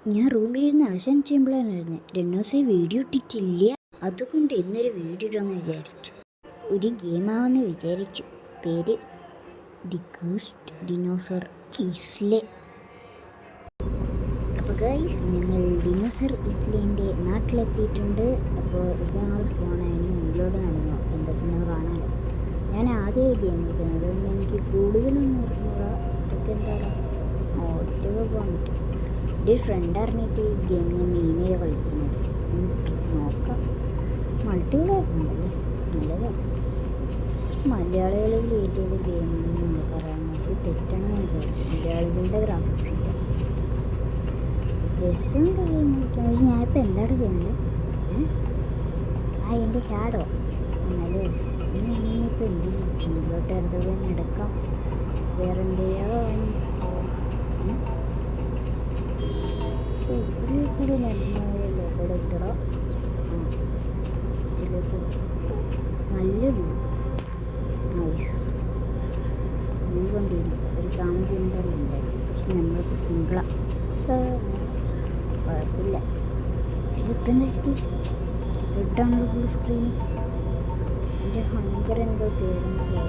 ഞാൻ റൂമിൽ ഇരുന്ന് ആശാൻ ചെയ്യുമ്പോഴാണ് അറിഞ്ഞത് 2 ദിവസം വീഡിയോ ഇട്ടിട്ടില്ല. അതുകൊണ്ട് ഇന്നൊരു വീഡിയോ ഇടാമെന്ന് വിചാരിച്ചു. ഒരു ഗെയിമാവെന്ന് വിചാരിച്ചു. പേര് ദി ഗോസ്റ്റ് ഡിനോസർ ഇസ്ലെ. അപ്പോൾ ഗൈസ്, ഞങ്ങൾ ഡിനോസർ ഇസ്ലേൻ്റെ നാട്ടിലെത്തിയിട്ടുണ്ട്. അപ്പോൾ ഇപ്പോൾ ഞങ്ങൾ സ്പോണതിന് മുന്നിലോട്ട് നടന്നു എന്തൊക്കെയുണ്ടെന്ന് കാണാമല്ലോ. ഞാൻ ആദ്യമായി ഗെയിം കളിക്കുന്നത്, അതുകൊണ്ട് എനിക്ക് കൂടുതലൊന്നും അറിഞ്ഞൂടാ. ഇതൊക്കെ എന്താണ് ഒറ്റക്ക് പോകാൻ പറ്റും. എൻ്റെ ഒരു ഫ്രണ്ട് അറിഞ്ഞിട്ട് ഈ ഗെയിം ഞാൻ മെയിനായി കളിക്കുന്നത്. നോക്കാം. മൾട്ടിപ്ലെയർ ഉണ്ടല്ലേ, നല്ലതാണ്. മലയാളികൾ ക്രിയേറ്റ് ചെയ്ത ഗെയിമാണെന്ന് നമുക്കറിയാം, പക്ഷേ തെറ്റാണെന്ന് എനിക്കറിയാം. മലയാളികളുടെ ഗ്രാഫിക്സ് ഇല്ല. രസമുണ്ട് ഗെയിം കളിക്കാൻ. പക്ഷേ ഞാനിപ്പോൾ എന്താണ് ചെയ്യേണ്ടത്? എൻ്റെ ഷാഡോ നല്ല രസം. ഇനി ഞാനിപ്പോൾ എന്ത് ചെയ്യും? മുന്നോട്ട് എന്തൊക്കെ നടക്കാം. വേറെ എന്തെയ്യാ ഇതിൽ കൂടി നടന്നല്ലോ. ഇവിടെ എത്തണം. ഇതിലേക്ക് നല്ല വ്യൂ, നൈസ് വ്യൂ കണ്ടിരുന്നു. ഒരു കാമുകി ഉണ്ടല്ലോ, പക്ഷെ നമ്മൾക്ക് ചിങ്കള കുഴപ്പമില്ല. ഇതിപ്പം തെറ്റി ഇട്ടാണല്ലോ ഫുൾ സ്ക്രീൻ. എൻ്റെ ഭയങ്കര എന്തോ തേടുന്നതോ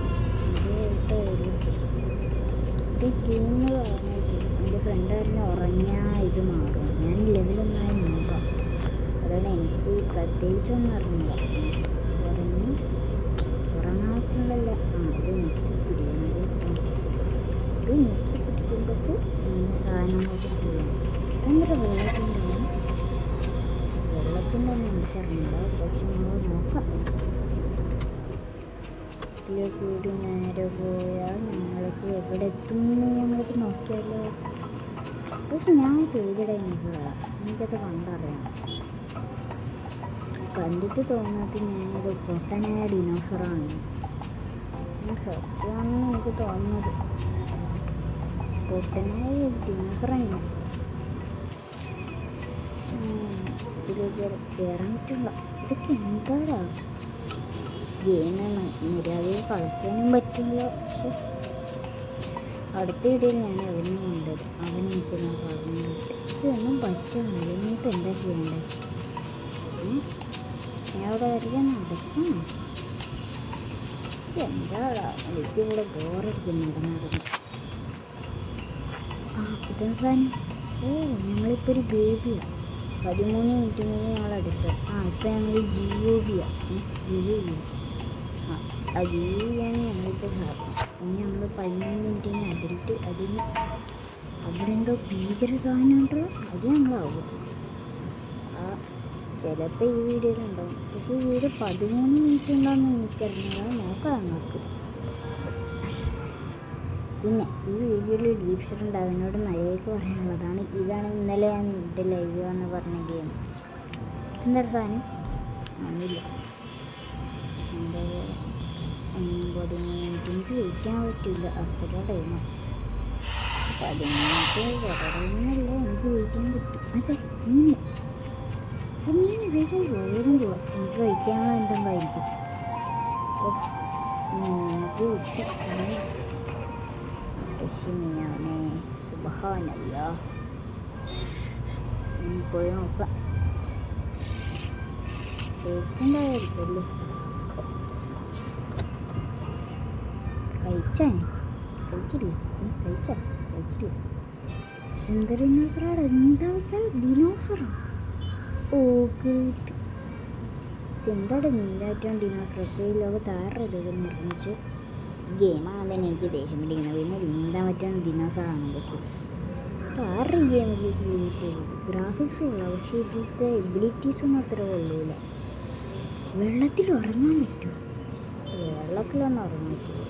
ഇത് ഗെയിം കാണാനായിട്ട്. എൻ്റെ ഫ്രണ്ടുകാരനെ ഉറങ്ങിയാൽ ഇത് മാറും. ഞാൻ ലെവലൊന്നായി നോക്കാം. അതുകൊണ്ട് എനിക്ക് പ്രത്യേകിച്ചൊന്നും അറിഞ്ഞില്ല. ഉറങ്ങാത്തുള്ളല്ല. ഇത് ഞെക്കി പിടിക്കണം. ഇത് ഞെക്കി പിടിക്കുമ്പോഴേക്ക് ഇങ്ങനെ സാധനങ്ങളൊക്കെ ചെയ്യണം. ഭയങ്കര വെള്ളത്തിൻ്റെ ഒന്നും എനിക്കറിഞ്ഞില്ല, പക്ഷെ നമ്മൾ നോക്കാം. ഇതിലേക്ക് കൂടി നേരെ പോയാൽ ഞങ്ങൾക്ക് എവിടെ എത്തുമെന്ന് ഞങ്ങൾക്ക് നോക്കിയാലോ. പക്ഷെ ഞാൻ പേരുടെ എനിക്കത് കണ്ടറിയണം. കണ്ടിട്ട് തോന്നുന്നത് ഞാനൊരു പൊട്ടനായ ഡിനോസറാണ്. സത്യമാണെന്ന് എനിക്ക് തോന്നുന്നത്. പൊട്ടനായ ഡിനോസറാണ്. ഇതിലേക്ക് കയറാൻ പറ്റില്ല. ഇതൊക്കെ എന്താടാ ഗെയിമാണ്, നിരാവിലെ കളിക്കാനും പറ്റില്ല. പക്ഷെ അടുത്ത വീഡിയോയിൽ ഞാൻ അവനെ കൊണ്ടുവരും. അവനെനിക്ക് ഞാൻ പറഞ്ഞിട്ട് ഇതൊന്നും പറ്റുന്നില്ല. ഇനിയിപ്പോൾ എന്താ ചെയ്യേണ്ടത്? ഞാൻ അവിടെ വരിക നടക്കണം. ഇതെന്താടാ എനിക്കിവിടെ ബോറടിക്കും നടന്നത്. ഇതെന്താ സാധനം? ഞങ്ങളിപ്പോൾ ഒരു ബേബിയാണ്. 13 മിനിറ്റിന് ഞങ്ങളടുത്ത്. ഇപ്പം ഞങ്ങൾ GOV-യാണ്. GOV-യാണ് ഞങ്ങളിപ്പോൾ സാധിക്കും. ഇനി ഞങ്ങൾ 13 മിനിറ്റിന് അഡൽട്ട്. അതിന് അവിടെ എന്തോ ഭീകര സാധനം ഉണ്ടോ, അത് ഞങ്ങളാവും. ചിലപ്പോൾ ഈ വീഡിയോയിലുണ്ടാവും. പക്ഷേ ഈ വീഡിയോ 13 മിനിറ്റ് ഉണ്ടാകുമെന്ന് എനിക്കറിഞ്ഞില്ല. നോക്കാം ഞങ്ങൾക്ക്. പിന്നെ ഈ വീഡിയോയിൽ ഡീപ്സ്റ്റർ ഉണ്ട്. അവനോട് മര്യാദയ്ക്ക് പറയാനുള്ളതാണ്. ഇതാണ് ഇന്നലെ ഞാൻ നിൻ്റെ ലൈവ് എന്ന് പറഞ്ഞ ഗെയിം. എന്തൊരു സാധനം ഒന്നുമില്ല. എൻ്റെ 13 മിനിറ്റ് എനിക്ക് വെയിക്കാൻ പറ്റില്ല. അത്ര ടൈമാണ്. 13 മിനിറ്റ് കുറേ ടൈമൊന്നുമല്ല, എനിക്ക് വെയിക്കാൻ പറ്റും. പക്ഷേ മീൻ വേഗം പോവാം. എനിക്ക് കഴിക്കാനുള്ള എന്തെങ്കിലും ആയിരിക്കും. എനിക്ക് കിട്ടി. മീനാണ്. സുബ്ഹാനല്ലാഹ്. പോയി നോക്കാം. ടേസ്റ്റ് ഉണ്ടായിരിക്കല്ലേ. കഴിച്ചില്ല. എന്തൊരു ഡിനോസറാണ്? നീന്താ ഡിനോസറാ? ഗ്രേറ്റ്. എന്താണ് നീന്താറ്റാൻ ഡിനോസറൊക്കെ ഈ ലോകത്ത് ആരുടെ ഇതൊക്കെ നിർമ്മിച്ച് ഗെയിമാണെന്ന് തന്നെ എനിക്ക് ദേഷ്യം പിടിക്കുന്നത്. പിന്നെ നീന്താൻ പറ്റുന്ന ഡിനോസറാണെന്നൊക്കെ ആരുടെ ഗെയിം ക്രിയേറ്റ് ചെയ്തത്? ഗ്രാഫിക്സ് കൊള്ളാം, പക്ഷേ ഇതിലത്തെ എബിലിറ്റീസൊന്നും അത്ര കൊള്ളൂല. വെള്ളത്തിൽ ഉറങ്ങാൻ പറ്റുമോ? വെള്ളത്തിലൊന്നും ഉറങ്ങാൻ പറ്റുമോ?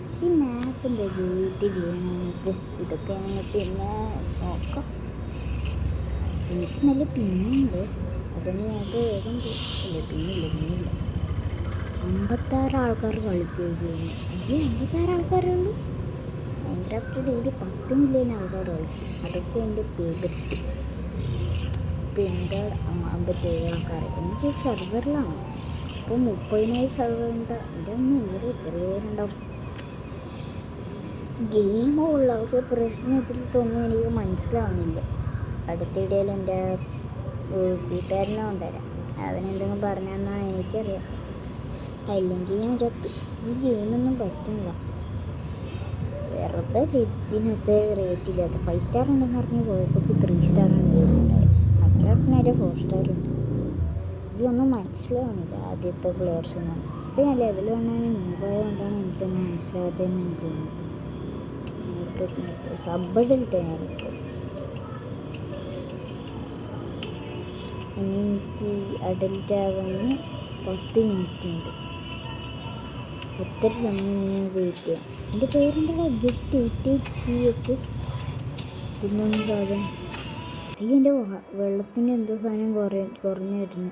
പക്ഷേ ഈ മാപ്പ് എന്താ ചെയ്യണമെന്നിട്ട് ഇതൊക്കെ പിന്നെ നോക്കാം. എനിക്ക് നല്ല പിന്നുണ്ട്. അതൊന്നും ഞങ്ങൾക്ക് വേഗം അല്ലേ. പിന്നില്ല 56 ആൾക്കാർ കളിക്കുകയാണ്. 56 ആൾക്കാരേ ഉള്ളൂ. മൈൻക്രാഫ്റ്റ് ഡെയിലി 10 മില്യൺ ആൾക്കാർ കളിക്കും. അതൊക്കെ എൻ്റെ ഫേവറേറ്റ്. ഇപ്പോൾ എൻ്റെ 57 ആൾക്കാർ എനിക്ക് സെർവറിലാണ്. അപ്പോൾ 30,000 സെർവറുണ്ട്. എൻ്റെ ഒന്നും ഇവിടെ എത്ര പേരുണ്ടാവും? ഗെയിമുള്ള പക്ഷേ പ്രശ്നം ഇതിൽ തോന്നുന്നു എനിക്ക് മനസ്സിലാവുന്നില്ല. അടുത്തിടയിൽ എൻ്റെ കൂട്ടുകാരനെ കൊണ്ടുവരാം. അവനെന്തെങ്കിലും പറഞ്ഞു തന്നാൽ എനിക്കറിയാം, അല്ലെങ്കിൽ ഞാൻ ചത്തു. ഈ ഗെയിമൊന്നും പറ്റുന്നില്ല. വെറുതെ ഇതിനകത്ത് റേറ്റ് ഇല്ലാത്ത 5 സ്റ്റാർ ഉണ്ടെന്ന് പറഞ്ഞ് പോയപ്പോൾ 3 സ്റ്റാറാണ് ഗെയിമുണ്ടായത്. മറ്റൊരു 4 സ്റ്റാർ ഉണ്ട്. ഇതിലൊന്നും മനസ്സിലാവുന്നില്ല ആദ്യത്തെ പ്ലെയേഴ്സൊന്നും. ഇപ്പോൾ ഞാൻ ലെവൽ വണ്ണാൻ മുമ്പായതുകൊണ്ടാണ് എനിക്കൊന്നും മനസ്സിലാകാത്തതെന്ന് എനിക്ക് തോന്നുന്നു. സബ്ബഡിലിട്ട് ഞാനിപ്പോൾ എനിക്ക് അഡൽറ്റ് ആവാൻ 10 മിനിറ്റ് ഉണ്ട്. എത്ര സമയം ഞാൻ വെയിറ്റ് ചെയ്യാം. എൻ്റെ പേരെന്താ ഗെറ്റ് 88 തിന്നൊന്നും സാധനം. ഈ എൻ്റെ വെള്ളത്തിൻ്റെ എന്തോ സാധനം കുറഞ്ഞു വരുന്നു.